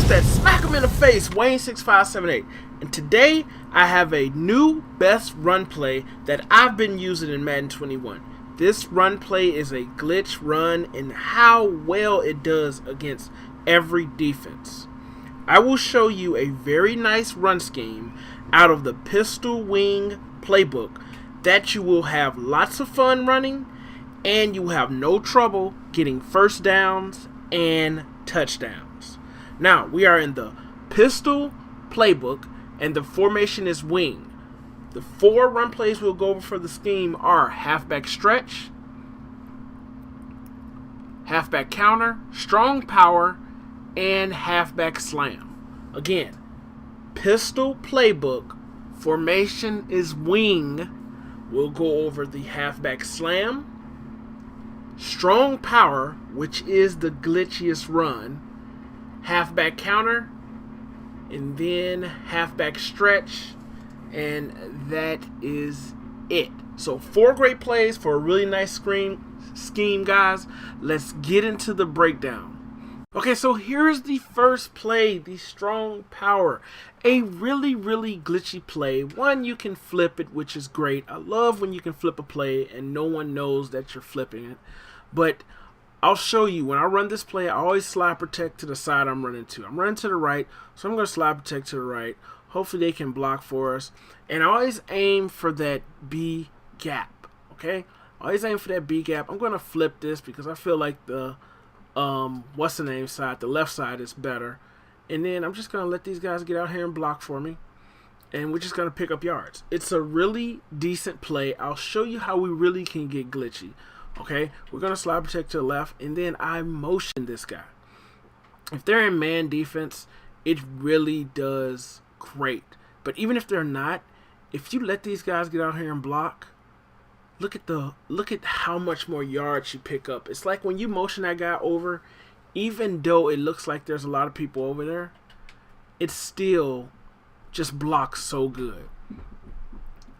that, smack him in the face, Wayne6578. And today I have a new best run play that I've been using in Madden 21. This run play is a glitch run and how well it does against every defense. I will show you a very nice run scheme out of the Pistol Wing playbook that you will have lots of fun running and you will have no trouble getting first downs and touchdowns. Now, we are in the Pistol playbook and the formation is wing. The 4 run plays we'll go over for the scheme are halfback stretch, halfback counter, strong power, and halfback slam. Again, Pistol playbook, formation is wing. We'll go over the halfback slam, strong power, which is the glitchiest run, halfback counter, and then halfback stretch, and that is it. So 4 great plays for a really nice scheme, guys. Let's get into the breakdown. Okay, so here's the first play, the strong power. A really glitchy play. One, you can flip it, which is great. I love when you can flip a play and no one knows that you're flipping it. But I'll show you, when I run this play, I always slide protect to the side I'm running to. I'm running to the right, so I'm going to slide protect to the right. Hopefully they can block for us. And I always aim for that B gap, okay? I always aim for that B gap. I'm going to flip this because I feel like the what's the name side, the left side is better. And then I'm just going to let these guys get out here and block for me. And we're just going to pick up yards. It's a really decent play. I'll show you how we really can get glitchy. Okay, we're going to slide protect to the left, and then I motion this guy. If they're in man defense, it really does great. But even if they're not, if you let these guys get out here and block, look at how much more yards you pick up. It's like when you motion that guy over, even though it looks like there's a lot of people over there, it still just blocks so good.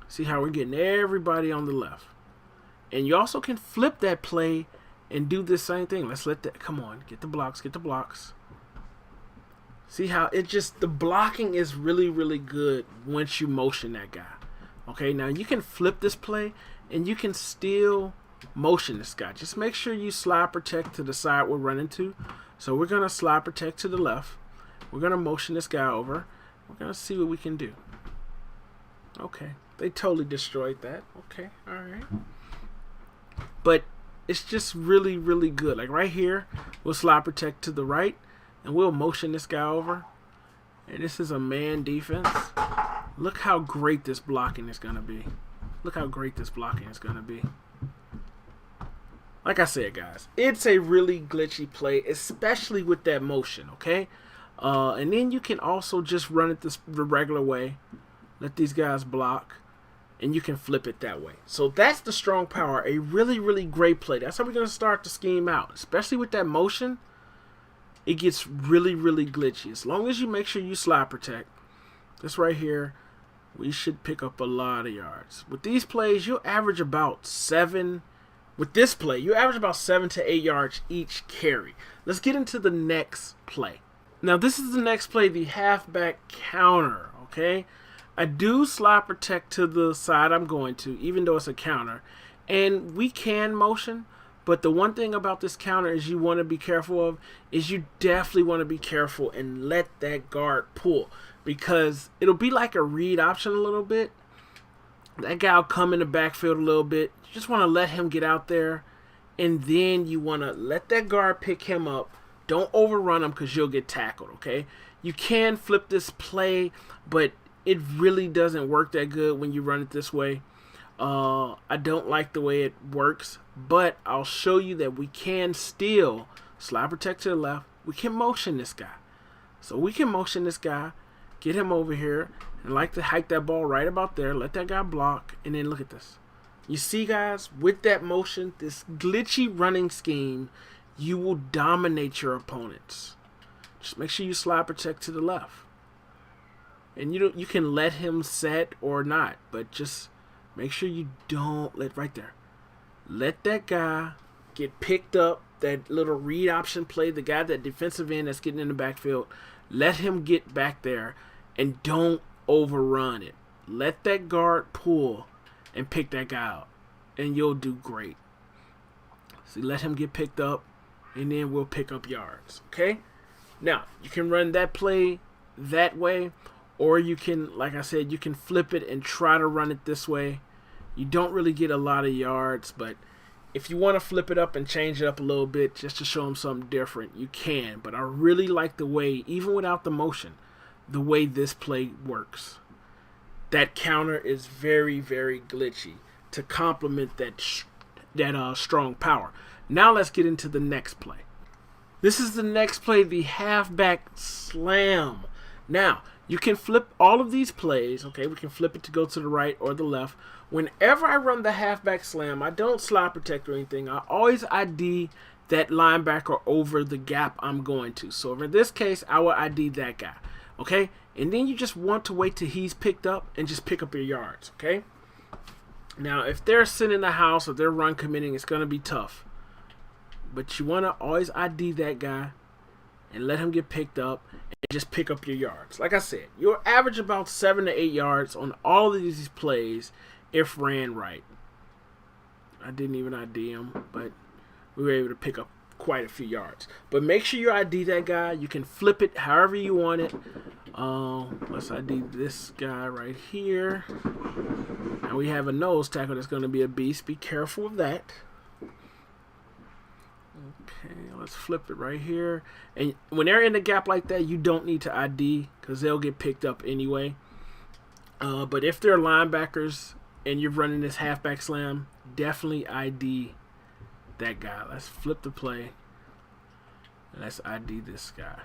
See how we're getting everybody on the left. And you also can flip that play and do this same thing. Let's let that, come on, get the blocks, get the blocks. See how it just, the blocking is really good once you motion that guy. Okay, now you can flip this play and you can still motion this guy. Just make sure you slide protect to the side we're running to. So we're going to slide protect to the left. We're going to motion this guy over. We're going to see what we can do. Okay, they totally destroyed that. Okay, all right. But it's just really good. Like right here, we'll slide protect to the right, and we'll motion this guy over. And this is a man defense. Look how great this blocking is going to be. Look how great this blocking is going to be. Like I said, guys, it's a really glitchy play, especially with that motion, okay? And then you can also just run it the regular way. Let these guys block. And you can flip it that way. So that's the strong power. A really great play. That's how we're going to start the scheme out. Especially with that motion, it gets really glitchy. As long as you make sure you slide protect. This right here, we should pick up a lot of yards. With these plays, you'll average about 7. With this play, you average about 7 to 8 yards each carry. Let's get into the next play. Now this is the next play, the halfback counter, okay? I do slide protect to the side I'm going to, even though it's a counter. And we can motion, but the one thing about this counter is you want to be careful of, is you definitely want to be careful and let that guard pull. Because it'll be like a read option a little bit. That guy will come in the backfield a little bit. You just want to let him get out there. And then you want to let that guard pick him up. Don't overrun him because you'll get tackled, okay? You can flip this play, but it really doesn't work that good when you run it this way. I don't like the way it works, but I'll show you that we can still slide protect to the left. We can motion this guy. So we can motion this guy, get him over here, and like to hike that ball right about there, let that guy block, and then look at this. You see, guys, with that motion, this glitchy running scheme, you will dominate your opponents. Just make sure you slide protect to the left. And you can let him set or not, but just make sure you don't let right there. Let that guy get picked up that little read option play, the guy, that defensive end that's getting in the backfield, let him get back there and don't overrun it. Let that guard pull and pick that guy out, and you'll do great. See, let him get picked up, and then we'll pick up yards. Okay? Now, you can run that play that way, or you can, like I said, you can flip it and try to run it this way. You don't really get a lot of yards, but if you want to flip it up and change it up a little bit just to show them something different, you can. But I really like the way, even without the motion, the way this play works. That counter is very, very glitchy to complement that strong power. Now let's get into the next play. This is the next play, the halfback slam. Now, you can flip all of these plays. Okay, we can flip it to go to the right or the left. Whenever I run the halfback slam, I don't slide protect or anything. I always ID that linebacker over the gap I'm going to. So in this case, I will ID that guy. Okay, and then you just want to wait till he's picked up and just pick up your yards. Okay. Now, if they're sitting in the house or they're run committing, it's going to be tough. But you want to always ID that guy and let him get picked up and just pick up your yards. Like I said, you'll average about 7 to 8 yards on all of these plays if ran right. I didn't even ID him, but we were able to pick up quite a few yards. But make sure you ID that guy. You can flip it however you want it. Let's ID this guy right here. And we have a nose tackle that's going to be a beast. Be careful of that. Okay, let's flip it right here. And when they're in the gap like that, you don't need to ID because they'll get picked up anyway. But if they're linebackers and you're running this halfback slam, definitely ID that guy. Let's flip the play. And let's ID this guy.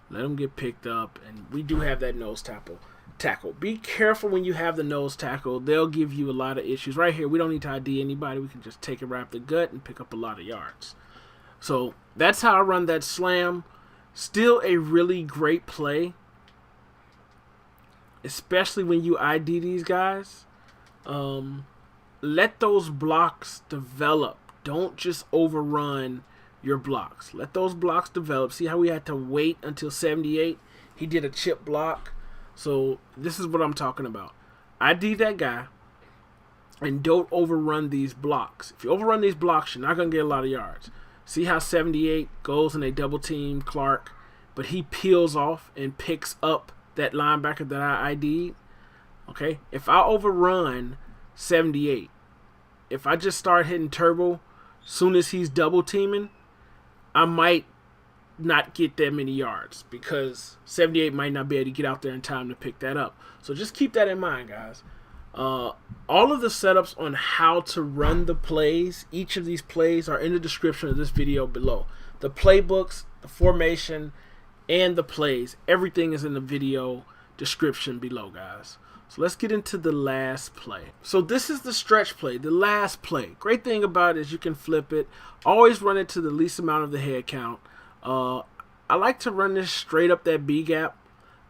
Let him get picked up. And we do have that nose tackle. Be careful when you have the nose tackle. They'll give you a lot of issues. Right here, we don't need to ID anybody. We can just take it right up the gut and pick up a lot of yards. So that's how I run that slam. Still a really great play, especially when you ID these guys. Let those blocks develop. Don't just overrun your blocks. Let those blocks develop. See how we had to wait until 78? He did a chip block. So this is what I'm talking about. ID that guy and don't overrun these blocks. If you overrun these blocks, you're not going to get a lot of yards. See how 78 goes and they double team Clark, but he peels off and picks up that linebacker that I ID'd. Okay, if I overrun 78, if I just start hitting turbo soon as he's double teaming, I might not get that many yards because 78 might not be able to get out there in time to pick that up. So just keep that in mind, guys. All of the setups on how to run the plays, each of these plays, are in the description of this video below. The playbooks, the formation, and the plays, everything is in the video description below, guys. So let's get into the last play. So this is the stretch play, the last play. Great thing about it is you can flip it. Always run it to the least amount of the head count. I like to run this straight up that B gap.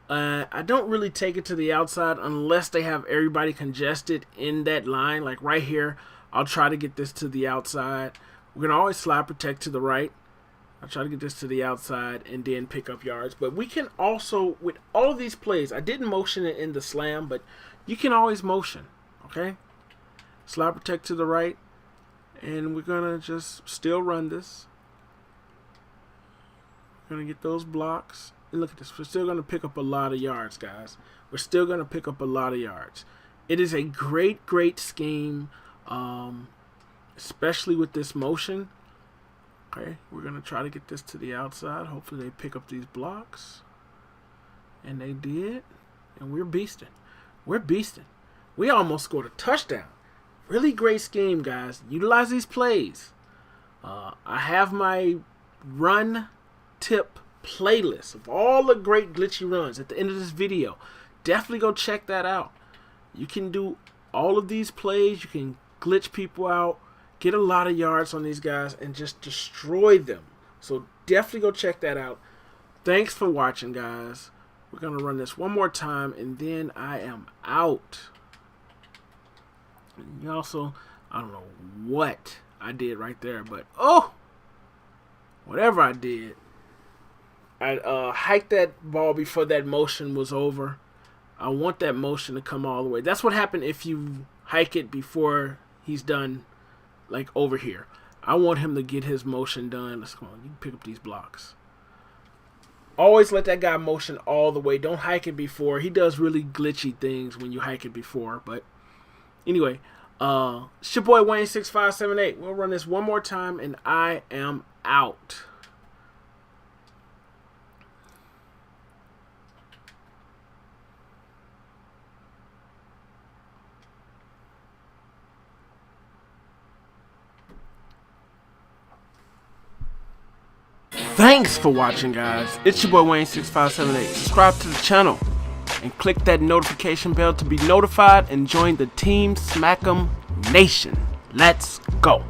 I don't really take it to the outside unless they have everybody congested in that line. Like right here, I'll try to get this to the outside. We're going to always slide protect to the right. I'll try to get this to the outside and then pick up yards. But we can also, with all of these plays, I didn't motion it in the slam, but you can always motion, okay? Slide protect to the right, and we're going to just still run this. We're going to get those blocks. And look at this. We're still going to pick up a lot of yards, guys. We're still going to pick up a lot of yards. It is a great, great scheme, especially with this motion. Okay, we're going to try to get this to the outside. Hopefully they pick up these blocks. And they did. And we're beasting. We're beasting. We almost scored a touchdown. Really great scheme, guys. Utilize these plays. I have my run tip playlist of all the great glitchy runs at the end of this video. Definitely go check that out. You can do all of these plays. You can glitch people out, get a lot of yards on these guys, and just destroy them. So definitely go check that out. Thanks for watching, guys. We're going to run this one more time, and then I am out. And you also, I don't know what I did right there. But, oh, whatever I did, I hiked that ball before that motion was over. I want that motion to come all the way. That's what happened if you hike it before he's done, like over here. I want him to get his motion done. Let's go on. You can pick up these blocks. Always let that guy motion all the way. Don't hike it before. He does really glitchy things when you hike it before. But anyway, it's your boy Wayne6578. We'll run this one more time and I am out. Thanks for watching, guys. It's your boy Wayne6578. Subscribe to the channel and click that notification bell to be notified and join the Team Smack'em Nation. Let's go.